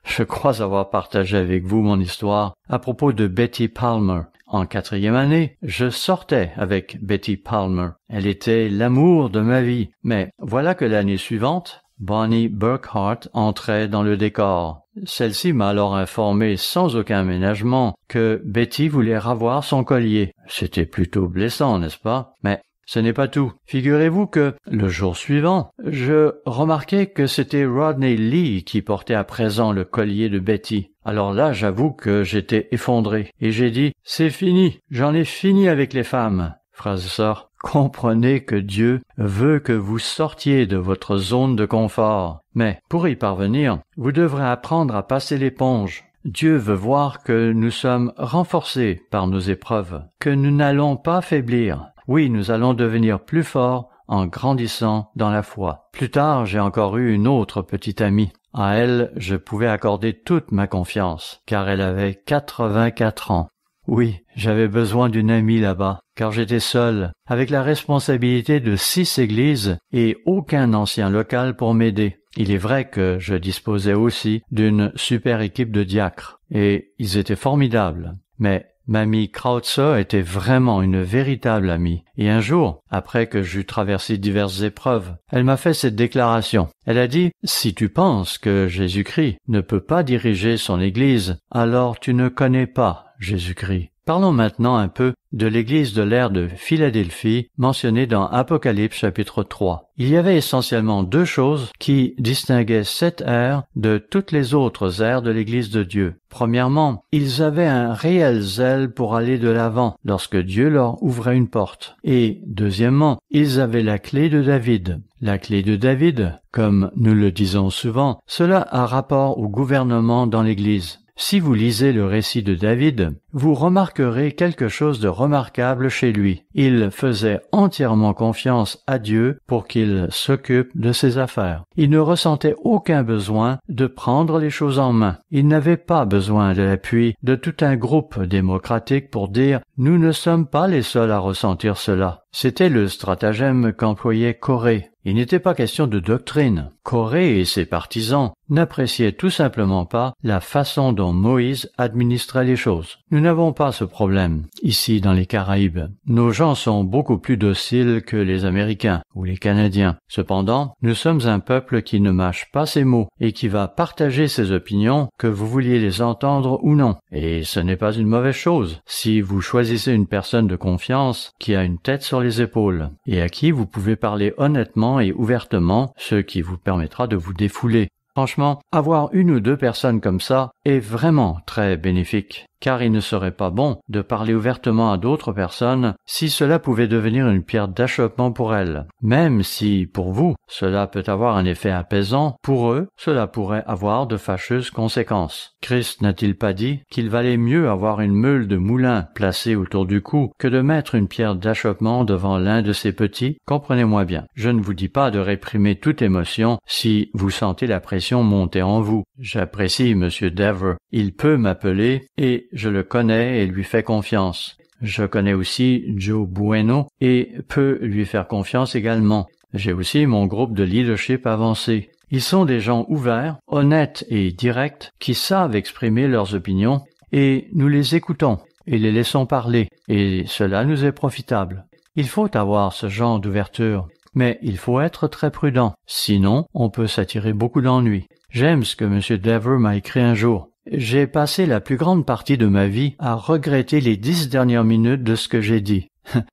Speaker 1: Je crois avoir partagé avec vous mon histoire à propos de Betty Palmer. En 4e année, je sortais avec Betty Palmer. Elle était l'amour de ma vie. Mais voilà que l'année suivante, Bonnie Burkhart entrait dans le décor. Celle-ci m'a alors informé sans aucun ménagement que Betty voulait ravoir son collier. C'était plutôt blessant, n'est-ce pas? Mais ce n'est pas tout. Figurez-vous que, le jour suivant, je remarquai que c'était Rodney Lee qui portait à présent le collier de Betty. Alors là, j'avoue que j'étais effondré. Et j'ai dit, « C'est fini, j'en ai fini avec les femmes. » Frères et sœurs, comprenez que Dieu veut que vous sortiez de votre zone de confort. Mais pour y parvenir, vous devrez apprendre à passer l'éponge. Dieu veut voir que nous sommes renforcés par nos épreuves, que nous n'allons pas faiblir. Oui, nous allons devenir plus forts en grandissant dans la foi. Plus tard, j'ai encore eu une autre petite amie. À elle, je pouvais accorder toute ma confiance, car elle avait 84 ans. Oui, j'avais besoin d'une amie là-bas, car j'étais seul, avec la responsabilité de 6 églises et aucun ancien local pour m'aider. Il est vrai que je disposais aussi d'une super équipe de diacres, et ils étaient formidables. Mais Mamie Krautzer était vraiment une véritable amie. Et un jour, après que j'eus traversé diverses épreuves, elle m'a fait cette déclaration. Elle a dit, « Si tu penses que Jésus-Christ ne peut pas diriger son Église, alors tu ne connais pas Jésus-Christ. » Parlons maintenant un peu de l'Église de l'ère de Philadelphie mentionnée dans Apocalypse chapitre 3. Il y avait essentiellement deux choses qui distinguaient cette ère de toutes les autres ères de l'Église de Dieu. Premièrement, ils avaient un réel zèle pour aller de l'avant lorsque Dieu leur ouvrait une porte. Et deuxièmement, ils avaient la clé de David. La clé de David, comme nous le disons souvent, cela a rapport au gouvernement dans l'Église. Si vous lisez le récit de David, vous remarquerez quelque chose de remarquable chez lui. Il faisait entièrement confiance à Dieu pour qu'il s'occupe de ses affaires. Il ne ressentait aucun besoin de prendre les choses en main. Il n'avait pas besoin de l'appui de tout un groupe démocratique pour dire « Nous ne sommes pas les seuls à ressentir cela ». C'était le stratagème qu'employait Corée. Il n'était pas question de doctrine. Corée et ses partisans n'appréciaient tout simplement pas la façon dont Moïse administrait les choses. Nous n'avons pas ce problème ici dans les Caraïbes. Nos gens sont beaucoup plus dociles que les Américains ou les Canadiens. Cependant, nous sommes un peuple qui ne mâche pas ses mots et qui va partager ses opinions, que vous vouliez les entendre ou non. Et ce n'est pas une mauvaise chose si vous choisissez une personne de confiance qui a une tête sur les épaules et à qui vous pouvez parler honnêtement et ouvertement, ce qui vous permettra de vous défouler. Franchement, avoir une ou deux personnes comme ça est vraiment très bénéfique, car il ne serait pas bon de parler ouvertement à d'autres personnes si cela pouvait devenir une pierre d'achoppement pour elles. Même si, pour vous, cela peut avoir un effet apaisant, pour eux, cela pourrait avoir de fâcheuses conséquences. Christ n'a-t-il pas dit qu'il valait mieux avoir une meule de moulin placée autour du cou que de mettre une pierre d'achoppement devant l'un de ses petits? Comprenez-moi bien. Je ne vous dis pas de réprimer toute émotion si vous sentez la pression monter en vous. J'apprécie M. Dever. Il peut m'appeler et je le connais et lui fais confiance. Je connais aussi Joe Bueno et peux lui faire confiance également. J'ai aussi mon groupe de leadership avancé. Ils sont des gens ouverts, honnêtes et directs qui savent exprimer leurs opinions et nous les écoutons et les laissons parler et cela nous est profitable. Il faut avoir ce genre d'ouverture, mais il faut être très prudent, sinon on peut s'attirer beaucoup d'ennuis. J'aime ce que M. Dever m'a écrit un jour. J'ai passé la plus grande partie de ma vie à regretter les 10 dernières minutes de ce que j'ai dit.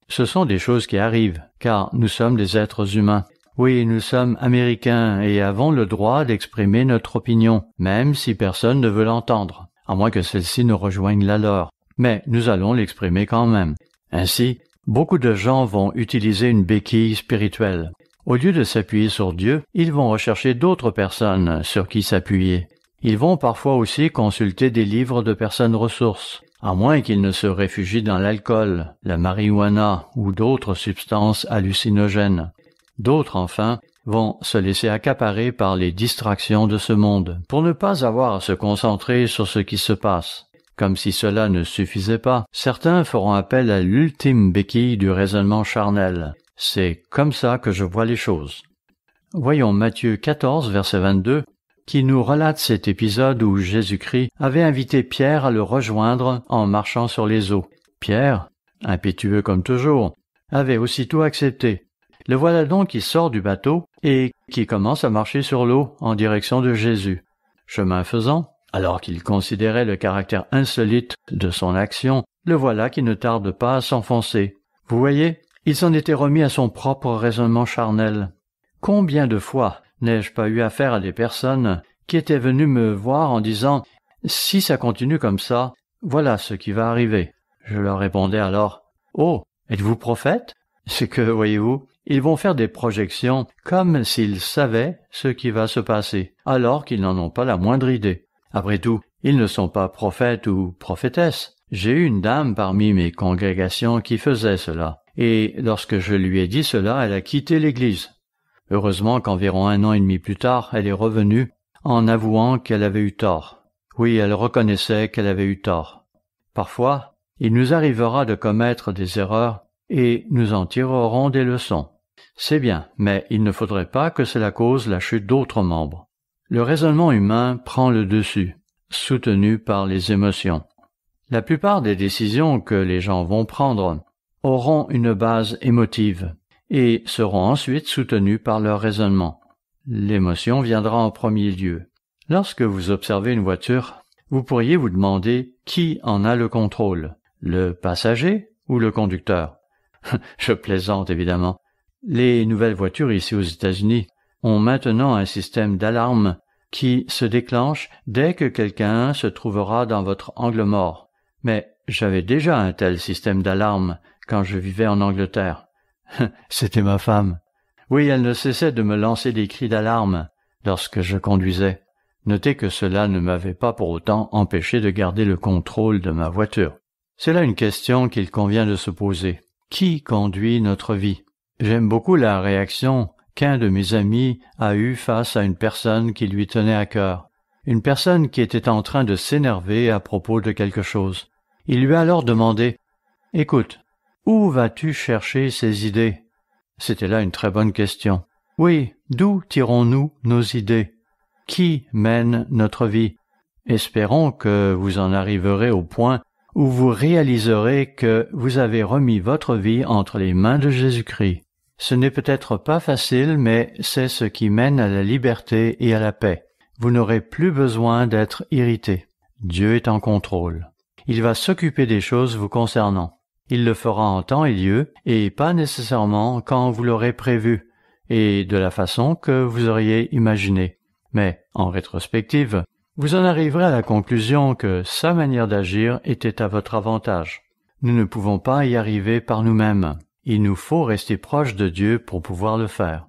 Speaker 1: Ce sont des choses qui arrivent, car nous sommes des êtres humains. Oui, nous sommes Américains et avons le droit d'exprimer notre opinion, même si personne ne veut l'entendre, à moins que celle-ci ne rejoigne la leur. Mais nous allons l'exprimer quand même. Ainsi, beaucoup de gens vont utiliser une béquille spirituelle. Au lieu de s'appuyer sur Dieu, ils vont rechercher d'autres personnes sur qui s'appuyer. Ils vont parfois aussi consulter des livres de personnes ressources, à moins qu'ils ne se réfugient dans l'alcool, la marijuana ou d'autres substances hallucinogènes. D'autres, enfin, vont se laisser accaparer par les distractions de ce monde, pour ne pas avoir à se concentrer sur ce qui se passe. Comme si cela ne suffisait pas, certains feront appel à l'ultime béquille du raisonnement charnel. C'est comme ça que je vois les choses. Voyons Matthieu 14, verset 22, qui nous relate cet épisode où Jésus-Christ avait invité Pierre à le rejoindre en marchant sur les eaux. Pierre, impétueux comme toujours, avait aussitôt accepté. Le voilà donc qui sort du bateau et qui commence à marcher sur l'eau en direction de Jésus. Chemin faisant, alors qu'il considérait le caractère insolite de son action, le voilà qui ne tarde pas à s'enfoncer. Vous voyez, il s'en était remis à son propre raisonnement charnel. Combien de fois n'ai-je pas eu affaire à des personnes qui étaient venues me voir en disant « Si ça continue comme ça, voilà ce qui va arriver. » Je leur répondais alors « Oh, êtes-vous prophète ?» C'est que, voyez-vous, ils vont faire des projections comme s'ils savaient ce qui va se passer, alors qu'ils n'en ont pas la moindre idée. Après tout, ils ne sont pas prophètes ou prophétesses. J'ai eu une dame parmi mes congrégations qui faisait cela, et lorsque je lui ai dit cela, elle a quitté l'Église. Heureusement qu'environ 1 an et demi plus tard, elle est revenue en avouant qu'elle avait eu tort. Oui, elle reconnaissait qu'elle avait eu tort. Parfois, il nous arrivera de commettre des erreurs et nous en tirerons des leçons. C'est bien, mais il ne faudrait pas que cela cause la chute d'autres membres. Le raisonnement humain prend le dessus, soutenu par les émotions. La plupart des décisions que les gens vont prendre auront une base émotive et seront ensuite soutenues par leur raisonnement. L'émotion viendra en premier lieu. Lorsque vous observez une voiture, vous pourriez vous demander qui en a le contrôle. Le passager ou le conducteur? Je plaisante évidemment. Les nouvelles voitures ici aux États-Unis ont maintenant un système d'alarme qui se déclenche dès que quelqu'un se trouvera dans votre angle mort. Mais j'avais déjà un tel système d'alarme quand je vivais en Angleterre. C'était ma femme. Oui, elle ne cessait de me lancer des cris d'alarme lorsque je conduisais. Notez que cela ne m'avait pas pour autant empêché de garder le contrôle de ma voiture. C'est là une question qu'il convient de se poser. Qui conduit notre vie? J'aime beaucoup la réaction qu'un de mes amis a eue face à une personne qui lui tenait à cœur. Une personne qui était en train de s'énerver à propos de quelque chose. Il lui a alors demandé « Écoute, où vas-tu chercher ces idées ?» C'était là une très bonne question. Oui, d'où tirons-nous nos idées? Qui mène notre vie? Espérons que vous en arriverez au point où vous réaliserez que vous avez remis votre vie entre les mains de Jésus-Christ. Ce n'est peut-être pas facile, mais c'est ce qui mène à la liberté et à la paix. Vous n'aurez plus besoin d'être irrité. Dieu est en contrôle. Il va s'occuper des choses vous concernant. Il le fera en temps et lieu, et pas nécessairement quand vous l'aurez prévu, et de la façon que vous auriez imaginé. Mais, en rétrospective, vous en arriverez à la conclusion que sa manière d'agir était à votre avantage. Nous ne pouvons pas y arriver par nous-mêmes. Il nous faut rester proche de Dieu pour pouvoir le faire.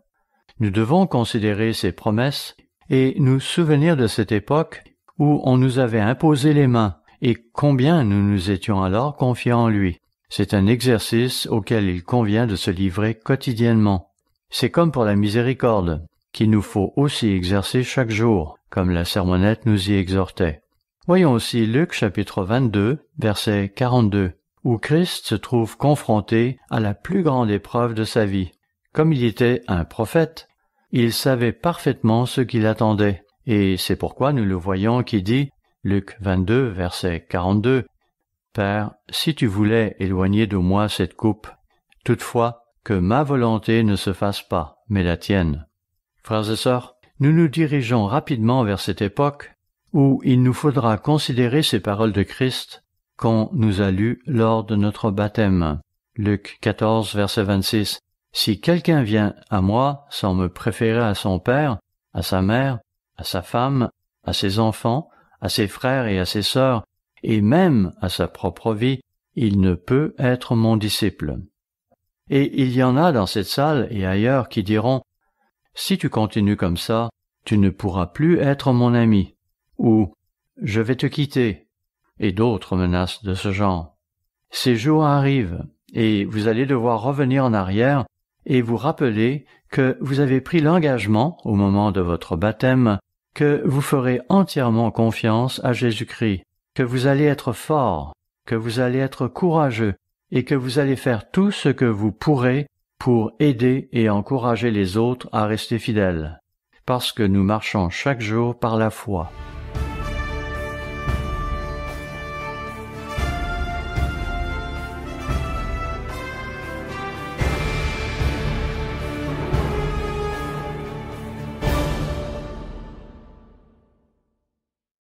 Speaker 1: Nous devons considérer ses promesses et nous souvenir de cette époque où on nous avait imposé les mains et combien nous nous étions alors confiés en lui. C'est un exercice auquel il convient de se livrer quotidiennement. C'est comme pour la miséricorde, qu'il nous faut aussi exercer chaque jour, comme la sermonnette nous y exhortait. Voyons aussi Luc chapitre 22, verset 42, où Christ se trouve confronté à la plus grande épreuve de sa vie. Comme il était un prophète, il savait parfaitement ce qui l'attendait, et c'est pourquoi nous le voyons qui dit, Luc 22, verset 42, « Père, si tu voulais éloigner de moi cette coupe, toutefois que ma volonté ne se fasse pas, mais la tienne. » Frères et sœurs, nous nous dirigeons rapidement vers cette époque où il nous faudra considérer ces paroles de Christ qu'on nous a lues lors de notre baptême. Luc 14, verset 26. « Si quelqu'un vient à moi sans me préférer à son père, à sa mère, à sa femme, à ses enfants, à ses frères et à ses sœurs, et même à sa propre vie, il ne peut être mon disciple. » Et il y en a dans cette salle et ailleurs qui diront « Si tu continues comme ça, tu ne pourras plus être mon ami » ou « Je vais te quitter » et d'autres menaces de ce genre. Ces jours arrivent et vous allez devoir revenir en arrière et vous rappeler que vous avez pris l'engagement au moment de votre baptême que vous ferez entièrement confiance à Jésus-Christ, que vous allez être fort, que vous allez être courageux et que vous allez faire tout ce que vous pourrez pour aider et encourager les autres à rester fidèles, parce que nous marchons chaque jour par la foi.